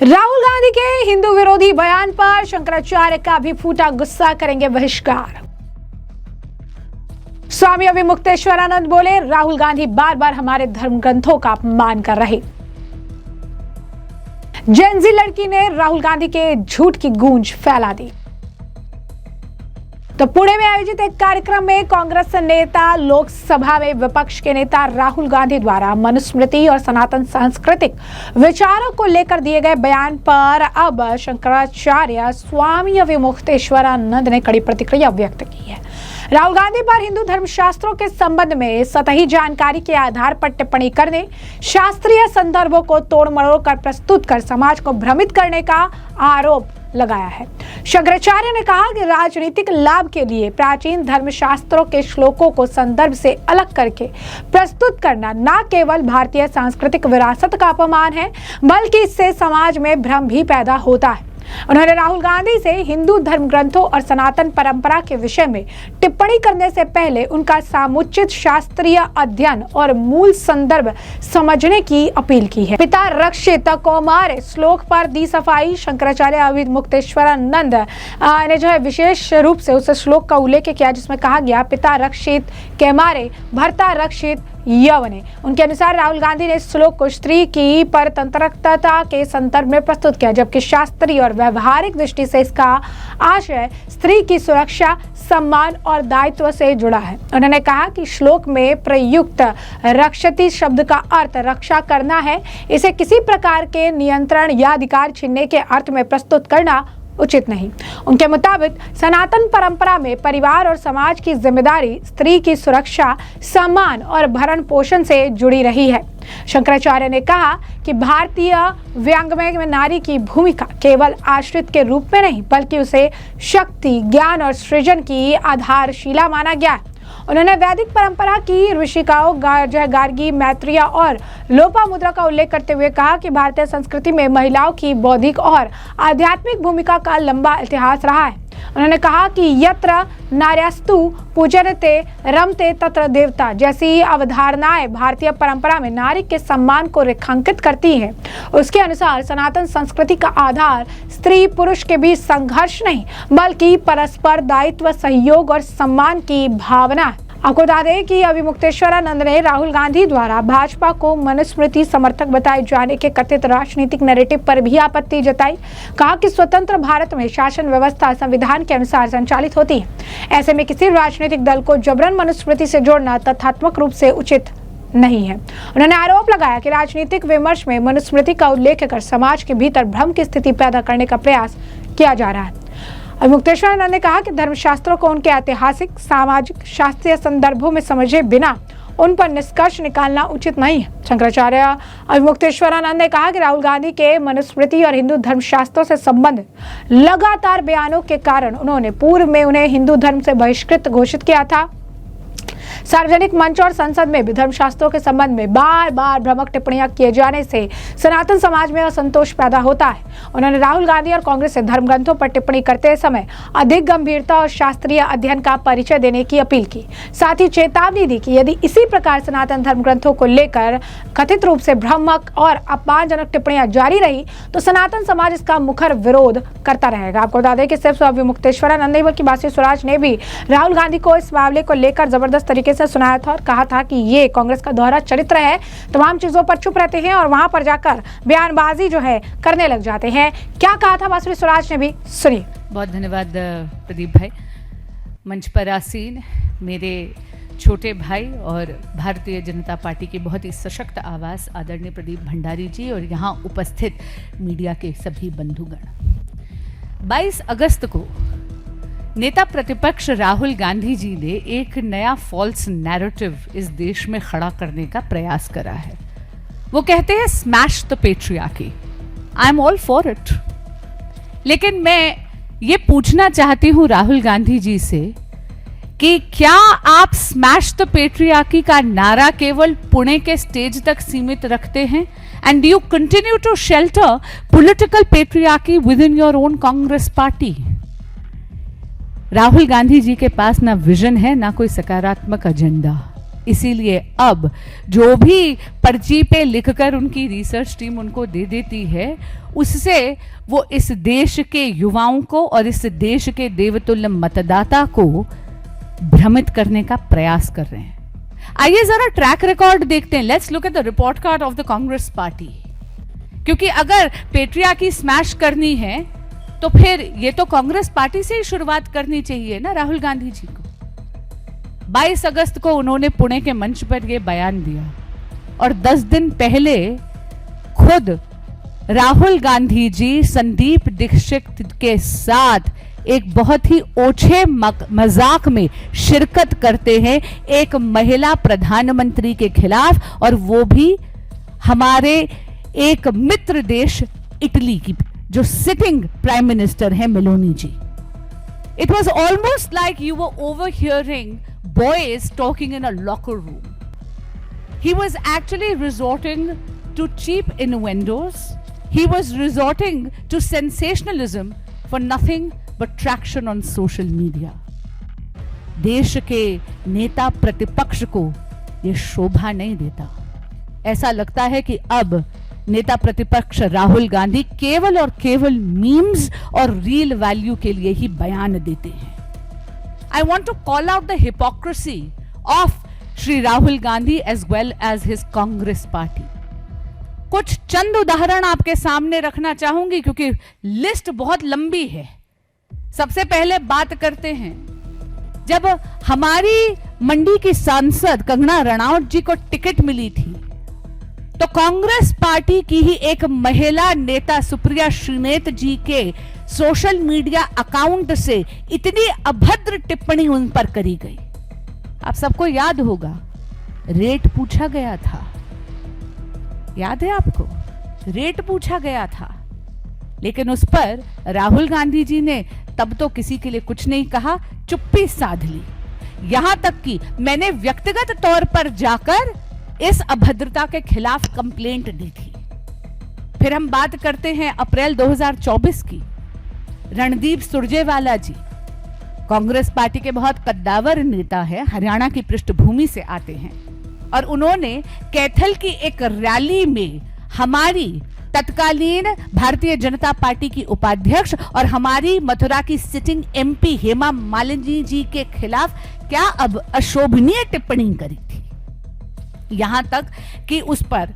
राहुल गांधी के हिंदू विरोधी बयान पर शंकराचार्य का भी फूटा गुस्सा, करेंगे बहिष्कार। स्वामी अविमुक्तेश्वरानंद बोले, राहुल गांधी बार बार हमारे धर्म ग्रंथों का अपमान कर रहे। जेनजी लड़की ने राहुल गांधी के झूठ की गूंज फैला दी। तो पुणे में आयोजित एक कार्यक्रम में कांग्रेस नेता, लोकसभा में विपक्ष के नेता राहुल गांधी द्वारा मनुस्मृति और सनातन सांस्कृतिक विचारों को लेकर दिए गए बयान पर अब शंकराचार्य स्वामी अविमुक्तेश्वरानंद ने कड़ी प्रतिक्रिया व्यक्त की है। राहुल गांधी पर हिंदू धर्मशास्त्रों के संबंध में सतही जानकारी के आधार पर टिप्पणी करने, शास्त्रीय संदर्भों को तोड़ मरोड़ कर प्रस्तुत कर समाज को भ्रमित करने का आरोप लगाया है। शंकराचार्य ने कहा कि राजनीतिक लाभ के लिए प्राचीन धर्मशास्त्रों के श्लोकों को संदर्भ से अलग करके प्रस्तुत करना न केवल भारतीय सांस्कृतिक विरासत का अपमान है, बल्कि इससे समाज में भ्रम भी पैदा होता है। उन्होंने राहुल गांधी से हिंदू धर्म ग्रंथों और सनातन परंपरा के विषय में टिप्पणी करने से पहले उनका समुचित शास्त्रीय अध्ययन और मूल संदर्भ समझने की अपील की है। पिता रक्षित कौमार श्लोक पर दी सफाई। शंकराचार्य अविमुक्तेश्वरानंद ने जो है विशेष रूप से उस श्लोक का उल्लेख किया जिसमें कहा गया, पिता रक्षित कैमारे भर्ता रक्षित यवने। उनके अनुसार राहुल गांधी ने इस श्लोक को स्त्री की परतंत्रता के संदर्भ में प्रस्तुत किया, जबकि शास्त्रीय और व्यवहारिक दृष्टि से इसका आशय स्त्री की सुरक्षा, सम्मान और दायित्व से जुड़ा है। उन्होंने कहा कि श्लोक में प्रयुक्त रक्षति शब्द का अर्थ रक्षा करना है। इसे किसी प्रकार के नियंत्रण या अधिकार छीनने के अर्थ में प्रस्तुत करना उचित नहीं। उनके मुताबिक सनातन परंपरा में परिवार और समाज की जिम्मेदारी स्त्री की सुरक्षा, सम्मान और भरण पोषण से जुड़ी रही है। शंकराचार्य ने कहा कि भारतीय व्यंग्य में नारी की भूमिका केवल आश्रित के रूप में नहीं, बल्कि उसे शक्ति, ज्ञान और सृजन की आधारशिला माना गया है। उन्होंने वैदिक परंपरा की ऋषिकाओं गार्गी, मैत्रेय और लोपामुद्रा का उल्लेख करते हुए कहा कि भारतीय संस्कृति में महिलाओं की बौद्धिक और आध्यात्मिक भूमिका का लंबा इतिहास रहा है। उन्होंने कहा कि यत्र नार्यस्तु पूजनते रमते तत्र देवता जैसी अवधारणाएं भारतीय परंपरा में नारी के सम्मान को रेखांकित करती हैं। उसके अनुसार सनातन संस्कृति का आधार स्त्री पुरुष के बीच संघर्ष नहीं, बल्कि परस्पर दायित्व, सहयोग और सम्मान की भावना है। आपको बता दें कि अविमुक्तेश्वरानंद ने राहुल गांधी द्वारा भाजपा को मनुस्मृति समर्थक बताए जाने के कथित राजनीतिक नैरेटिव पर भी आपत्ति जताई। कहा कि स्वतंत्र भारत में शासन व्यवस्था संविधान के अनुसार संचालित होती है। ऐसे में किसी राजनीतिक दल को जबरन मनुस्मृति से जोड़ना तथ्यात्मक रूप से उचित नहीं है। उन्होंने आरोप लगाया कि राजनीतिक विमर्श में मनुस्मृति का उल्लेख कर समाज के भीतर भ्रम की स्थिति पैदा करने का प्रयास किया जा रहा है। अविमुक्तेश्वरानंद ने कहा कि धर्मशास्त्रों को उनके ऐतिहासिक, सामाजिक, शास्त्रीय संदर्भों में समझे बिना उन पर निष्कर्ष निकालना उचित नहीं है। शंकराचार्य अविमुक्तेश्वरानंद ने कहा कि राहुल गांधी के मनुस्मृति और हिंदू धर्मशास्त्रों से संबंधित लगातार बयानों के कारण उन्होंने पूर्व में उन्हें हिंदू धर्म से बहिष्कृत घोषित किया था। सार्वजनिक मंच और संसद में भी धर्मशास्त्रों के संबंध में बार बार भ्रामक टिप्पणियां किए जाने से सनातन समाज में असंतोष पैदा होता है। उन्होंने राहुल गांधी और कांग्रेस से धर्म ग्रंथों पर टिप्पणी करते समय अधिक गंभीरता और शास्त्रीय अध्ययन का परिचय देने की अपील की। साथ ही चेतावनी दी कि यदि इसी प्रकार सनातन धर्म ग्रंथों को लेकर कथित रूप से भ्रामक और अपमानजनक टिप्पणियां जारी रही तो सनातन समाज इसका मुखर विरोध करता रहेगा। आपको बता दें कि सिर्फ अविमुक्तेश्वरानंद नहीं बल्कि बासी स्वराज ने भी राहुल गांधी को इस मामले को लेकर जबरदस्त तरीके से सुनाया था और कहा था कि ये कांग्रेस का दोहरा चरित्र है, तमाम चीजों पर चुप रहते हैं और वहां पर जाकर बयानबाजी जो है करने लग जाते हैं। क्या कहा था बांसुरी स्वराज ने भी, सुनिए। बहुत धन्यवाद प्रदीप भाई। मंच पर आसीन मेरे छोटे भाई और भारतीय जनता पार्टी की बहुत ही सशक्त आवाज आदरणीय प्रदीप भंडारी जी और यहाँ उपस्थित मीडिया के सभी बंधुगण, 22 अगस्त को नेता प्रतिपक्ष राहुल गांधी जी ने एक नया फॉल्स नैरेटिव इस देश में खड़ा करने का प्रयास करा है। वो कहते हैं smash the patriarchy. I am all for it, लेकिन मैं ये पूछना चाहती हूं राहुल गांधी जी से कि क्या आप स्मैश द पेट्रियार्की का नारा केवल पुणे के स्टेज तक सीमित रखते हैं and you continue to shelter political patriarchy within your own Congress party? Rahul Gandhi ji के पास ना विजन है, ना कोई सकारात्मक एजेंडा। इसीलिए अब जो भी पर्ची पे लिखकर उनकी रिसर्च टीम उनको दे देती है, उससे वो इस देश के युवाओं को और इस देश के देवतुल्य मतदाता को भ्रमित करने का प्रयास कर रहे हैं। आइए जरा ट्रैक रिकॉर्ड देखते हैं। Let's look at the report card of the Congress party. क्योंकि अगर पेट्रियार्की स्मैश करनी है तो फिर ये तो कांग्रेस पार्टी से ही शुरुआत करनी चाहिए ना राहुल गांधी जी को। 22 अगस्त को उन्होंने पुणे के मंच पर यह बयान दिया और 10 दिन पहले खुद राहुल गांधी जी संदीप दीक्षित के साथ एक बहुत ही ओछे मजाक में शिरकत करते हैं एक महिला प्रधानमंत्री के खिलाफ, और वो भी हमारे एक मित्र देश इटली की जो सिटिंग प्राइम मिनिस्टर है Meloni ji. It was almost like you were overhearing boys talking in a locker room. He was actually resorting to cheap innuendos. He was resorting to sensationalism for nothing but traction on social media. देश के नेता प्रतिपक्ष को यह शोभा नहीं देता। ऐसा लगता है कि अब नेता प्रतिपक्ष राहुल गांधी केवल और केवल मीम्स और रील वैल्यू के लिए ही बयान देते हैं। I want to call out the hypocrisy of Shri Rahul Gandhi as well as his Congress party. कुछ चंद उदाहरण आपके सामने रखना चाहूंगी क्योंकि लिस्ट बहुत लंबी है। सबसे पहले बात करते हैं, जब हमारी मंडी की सांसद कंगना रनौत जी को टिकट मिली थी तो कांग्रेस पार्टी की ही एक महिला नेता सुप्रिया श्रीनेत जी के सोशल मीडिया अकाउंट से इतनी अभद्र टिप्पणी उन पर करी गई। आप सबको याद होगा, रेट पूछा गया था, याद है आपको? रेट पूछा गया था, लेकिन उस पर राहुल गांधी जी ने तब तो किसी के लिए कुछ नहीं कहा, चुप्पी साध ली। यहां तक कि मैंने व्यक्तिगत तौर पर जाकर इस अभद्रता के खिलाफ कंप्लेंट दी थी। फिर हम बात करते हैं अप्रैल 2024 की। रणदीप सुरजेवाला जी कांग्रेस पार्टी के बहुत कद्दावर नेता है, हरियाणा की पृष्ठभूमि से आते हैं, और उन्होंने कैथल की एक रैली में हमारी तत्कालीन भारतीय जनता पार्टी की उपाध्यक्ष और हमारी मथुरा की सिटिंग एमपी हेमा मालिनी जी के खिलाफ क्या अब अशोभनीय टिप्पणी करी थी। यहां तक कि उस पर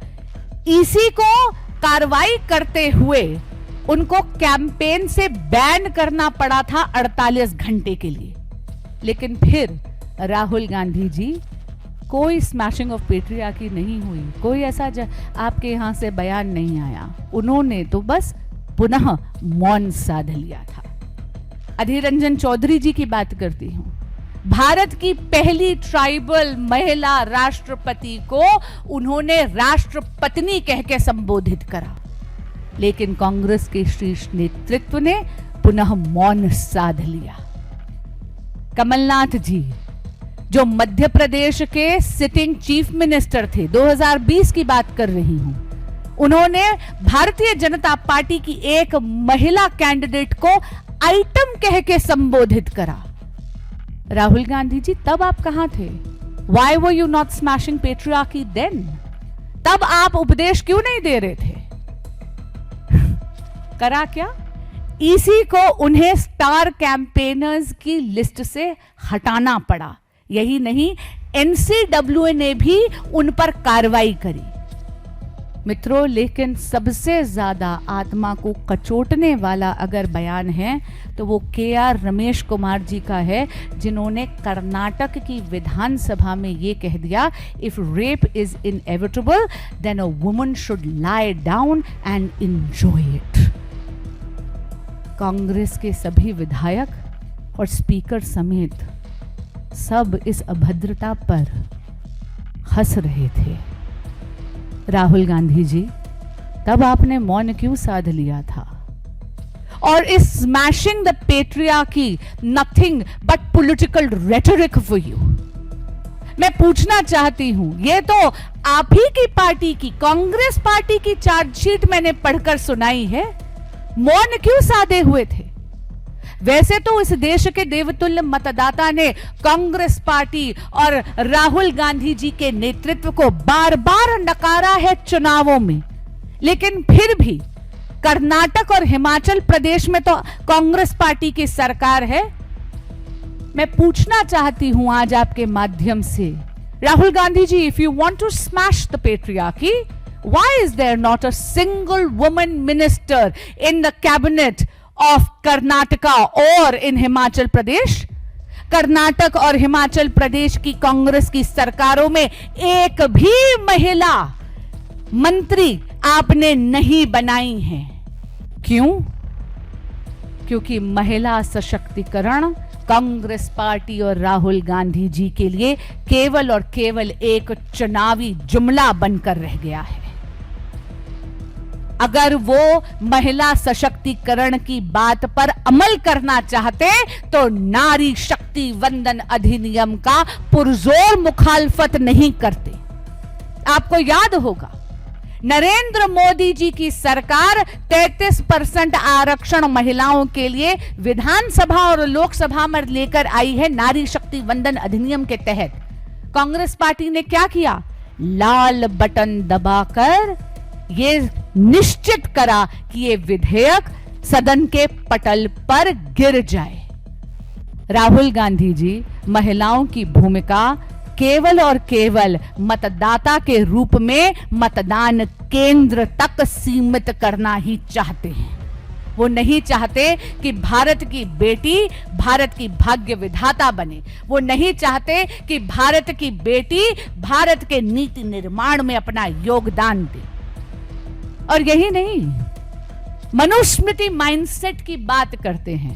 ईसी को कार्रवाई करते हुए उनको कैंपेन से बैन करना पड़ा था 48 घंटे के लिए। लेकिन फिर राहुल गांधी जी, कोई स्मैशिंग ऑफ पेट्रियार्की नहीं हुई, कोई ऐसा आपके यहां से बयान नहीं आया। उन्होंने तो बस पुनः मौन साध लिया था। अधीर रंजन चौधरी जी की बात करती हूं। भारत की पहली ट्राइबल महिला राष्ट्रपति को उन्होंने राष्ट्रपत्नी कह के संबोधित करा, लेकिन कांग्रेस के शीर्ष नेतृत्व ने पुनः मौन साध लिया। कमलनाथ जी, जो मध्य प्रदेश के सिटिंग चीफ मिनिस्टर थे, 2020 की बात कर रही हूं, उन्होंने भारतीय जनता पार्टी की एक महिला कैंडिडेट को आइटम कह के संबोधित करा। राहुल गांधी जी, तब आप कहां थे? Why were you not smashing patriarchy then? तब आप उपदेश क्यों नहीं दे रहे थे? करा क्या? ईसी को उन्हें स्टार कैंपेनर्स की लिस्ट से हटाना पड़ा। यही नहीं, एनसीडब्ल्यू ने भी उन पर कार्रवाई करी। मित्रों, लेकिन सबसे ज्यादा आत्मा को कचोटने वाला अगर बयान है तो वो केआर रमेश कुमार जी का है, जिन्होंने कर्नाटक की विधानसभा में ये कह दिया, if rape is inevitable then a woman should lie down and enjoy it. Congress के सभी विधायक और स्पीकर समेत सब इस अभद्रता पर हंस रहे थे। राहुल गांधी जी, तब आपने मौन क्यों साध लिया था? और इस smashing the patriarchy nothing but political rhetoric for you. मैं पूछना चाहती हूं, ये तो आप ही की पार्टी की, कांग्रेस पार्टी की चार्जशीट मैंने पढ़कर सुनाई है, मौन क्यों साधे हुए थे? वैसे तो इस देश के देवतुल्य मतदाता ने कांग्रेस पार्टी और राहुल गांधी जी के नेतृत्व को बार बार नकारा है चुनावों में, लेकिन फिर भी कर्नाटक और हिमाचल प्रदेश में तो कांग्रेस पार्टी की सरकार है। मैं पूछना चाहती हूं आज आपके माध्यम से, Rahul Gandhi ji, if you want to smash the patriarchy, why is there not a single woman minister in the cabinet of Karnataka or in Himachal Pradesh? Karnataka और हिमाचल प्रदेश की कांग्रेस की सरकारों में एक भी महिला मंत्री आपने नहीं बनाई हैं। क्यों? क्योंकि महिला सशक्तिकरण कांग्रेस पार्टी और राहुल गांधी जी के लिए केवल और केवल एक चुनावी जुमला बनकर रह गया है। अगर वो महिला सशक्तिकरण की बात पर अमल करना चाहते तो नारी शक्ति वंदन अधिनियम का पुरजोर मुखालफत नहीं करते। आपको याद होगा, नरेंद्र मोदी जी की सरकार 33% आरक्षण महिलाओं के लिए विधानसभा और लोकसभा में लेकर आई है नारी शक्ति वंदन अधिनियम के तहत। कांग्रेस पार्टी ने क्या किया? लाल बटन दबाकर ये निश्चित करा कि ये विधेयक सदन के पटल पर गिर जाए। राहुल गांधी जी महिलाओं की भूमिका केवल और केवल मतदाता के रूप में मतदान केंद्र तक सीमित करना ही चाहते हैं। वो नहीं चाहते कि भारत की बेटी भारत की भाग्य विधाता बने। वो नहीं चाहते कि भारत की बेटी भारत के नीति निर्माण में अपना योगदान दे। और यही नहीं, मनुस्मृति माइंडसेट की बात करते हैं।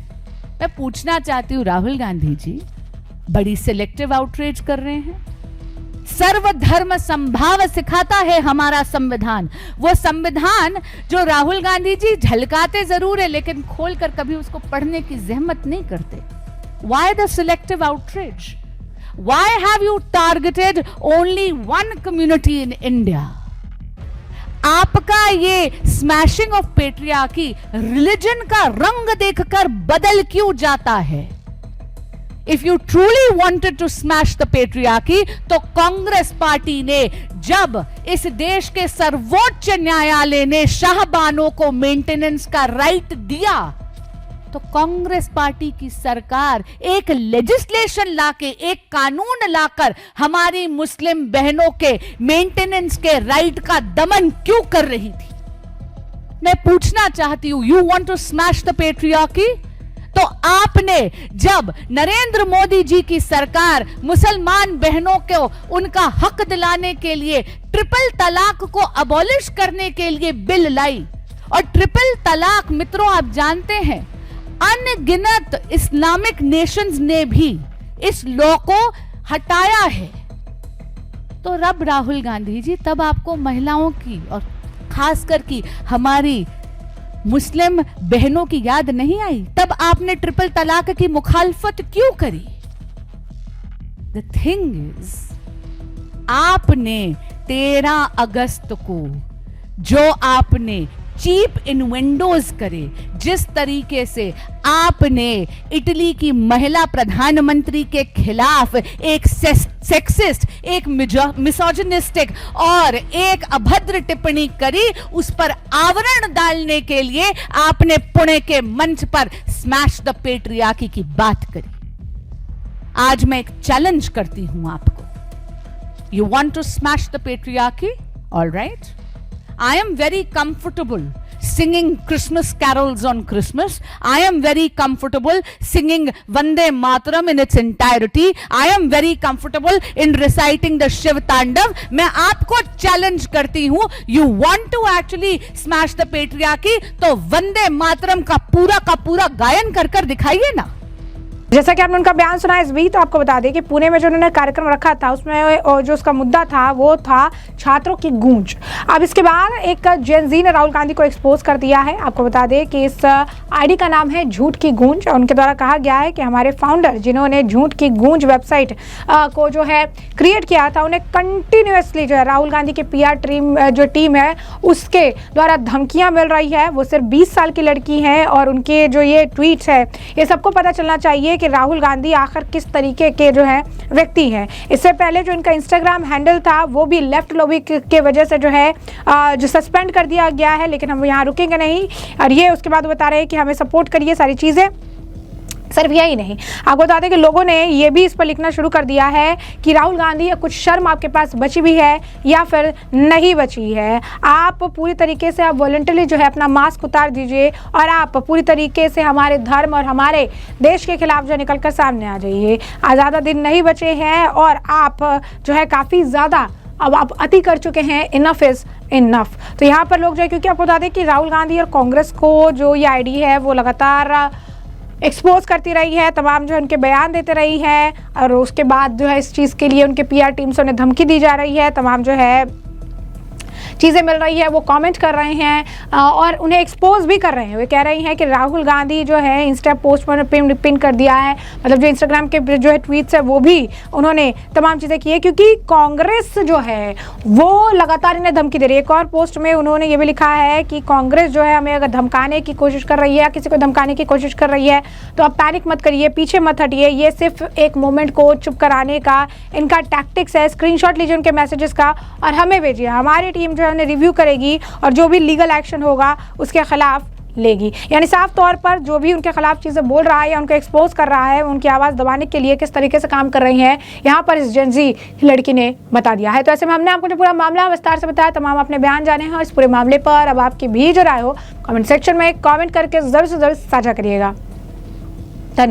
मैं पूछना चाहती हूं राहुल गांधी जी, बड़ी सिलेक्टिव आउटरीच कर रहे हैं। सर्वधर्म संभाव सिखाता है हमारा संविधान, वो संविधान जो राहुल गांधी जी झलकाते जरूर है लेकिन खोलकर कभी उसको पढ़ने की जहमत नहीं करते। Why the selective outrage? Why have you targeted only one community in India? आपका ये स्मैशिंग ऑफ पेट्रियार्की रिलीजन का रंग देखकर बदल क्यों जाता है? If you truly wanted to smash the patriarchy, तो कांग्रेस पार्टी ने जब इस देश के सर्वोच्च न्यायालय ने शाहबानों को मेंटेनेंस का राइट दिया, तो कांग्रेस पार्टी की सरकार एक लेजिस्लेशन लाके, एक कानून लाकर हमारी मुस्लिम बहनों के मेंटेनेंस के राइट का दमन क्यों कर रही थी? मैं पूछना चाहती हूं, you want to smash the patriarchy? तो आपने जब नरेंद्र मोदी जी की सरकार मुसलमान बहनों को उनका हक दिलाने के लिए ट्रिपल तलाक को अबॉलिश करने के लिए बिल लाई, और ट्रिपल तलाक मित्रों आप जानते हैं अनगिनत इस्लामिक नेशंस ने भी इस लॉ को हटाया है, तो रब राहुल गांधी जी तब आपको महिलाओं की और खासकर की हमारी मुस्लिम बहनों की याद नहीं आई? तब आपने ट्रिपल तलाक की मुखालफत क्यों करी? द थिंग इज, आपने 13 अगस्त को जो आपने चीप इनवेंडोज करे, जिस तरीके से आपने इटली की महिला प्रधानमंत्री के खिलाफ एक सेक्सिस्ट, एक मिसोजिनिस्टिक और एक अभद्र टिप्पणी करी, उस पर आवरण डालने के लिए आपने पुणे के मंच पर स्मैश द पेट्रियार्की की बात करी। आज मैं एक चैलेंज करती हूं आपको। You want to smash the patriarchy? Alright, I am very comfortable singing Christmas carols on Christmas. I am very comfortable singing Vande Mataram in its entirety. I am very comfortable in reciting the Shiv Tandav. मैं आपको challenge करती हूँ, you want to actually smash the patriarchy, तो वंदे मातरम का पूरा गायन कर दिखाइए ना। जैसा कि आपने उनका बयान सुना इस बीच, तो आपको बता दें कि पुणे में जो उन्होंने कार्यक्रम रखा था उसमें जो उसका मुद्दा था वो था छात्रों की गूंज। अब इसके बाद एक जेन ज़ी ने राहुल गांधी को एक्सपोज कर दिया है। आपको बता दें कि इस आईडी का नाम है झूठ की गूंज, और उनके द्वारा कहा गया है कि हमारे फाउंडर जिन्होंने झूठ की गूंज वेबसाइट को जो है क्रिएट किया था, उन्हें कंटिन्यूसली जो है राहुल गांधी के PR टीम है उसके द्वारा धमकियां मिल रही है। वो सिर्फ 20 साल की लड़की हैं और उनके जो ये ट्वीट्स है ये सबको पता चलना चाहिए कि राहुल गांधी आखिर किस तरीके के जो है व्यक्ति हैं। इससे पहले जो इनका इंस्टाग्राम हैंडल था वो भी लेफ्ट लॉबी के वजह से जो है जो सस्पेंड कर दिया गया है, लेकिन हम यहाँ रुकेंगे नहीं। और ये उसके बाद बता रहे हैं कि हमें सपोर्ट करिए सारी चीज़ें। सिर्फ यही नहीं, आपको बता दें कि लोगों ने ये भी इस पर लिखना शुरू कर दिया है कि राहुल गांधी कुछ शर्म आपके पास बची भी है या फिर नहीं बची है। आप पूरी तरीके से आप वॉलंटरली जो है अपना मास्क उतार दीजिए और आप पूरी तरीके से हमारे धर्म और हमारे देश के खिलाफ जो निकल कर सामने आ जाइए। ज़्यादा दिन नहीं बचे हैं और आप जो है काफ़ी ज़्यादा अब आप अति कर चुके हैं। Enough is enough. तो यहाँ पर लोग जो है, क्योंकि आपको बता दें कि राहुल गांधी और कांग्रेस को जो ये आईडी है वो लगातार एक्सपोज करती रही है, तमाम जो है उनके बयान देते रही है, और उसके बाद जो है इस चीज़ के लिए उनके PR टीम से उन्हें धमकी दी जा रही है, तमाम जो है चीज़ें मिल रही है, वो कमेंट कर रहे हैं और उन्हें एक्सपोज भी कर रहे हैं। वे कह रही हैं कि राहुल गांधी जो है इंस्टा पोस्ट पर पिन कर दिया है, मतलब जो इंस्टाग्राम के जो है ट्वीट्स है वो भी उन्होंने तमाम चीज़ें की है, क्योंकि कांग्रेस जो है वो लगातार इन्हें धमकी दे रही है। एक और पोस्ट में उन्होंने ये भी लिखा है कि कांग्रेस जो है हमें अगर धमकाने की कोशिश कर रही है या किसी को धमकाने की कोशिश कर रही है तो आप पैनिक मत करिए, पीछे मत हटिए, ये सिर्फ एक मोमेंट को चुप कराने का इनका टैक्टिक्स है। स्क्रीनशॉट लीजिए उनके मैसेजेस का और हमें भेजिए, हमारी टीम जो है उन्हें रिव्यू करेगी और जो भी लीगल एक्शन होगा उसके खिलाफ लेगी। यानी साफ तौर पर जो भी उनके खिलाफ चीज़ें बोल रहा है या उनको एक्सपोज कर रहा है, उनकी आवाज़ दबाने के लिए किस तरीके से काम कर रही हैं, यहाँ पर इस जेन ज़ी लड़की ने बता दिया है। तो ऐसे में हमने आपको जो पूरा मामला विस्तार से बताया, तमाम अपने बयान जाने हैं। और इस पूरे मामले पर अब आपकी भी जो राय हो कमेंट सेक्शन में कमेंट करके ज़रूर से ज़रूर साझा करिएगा।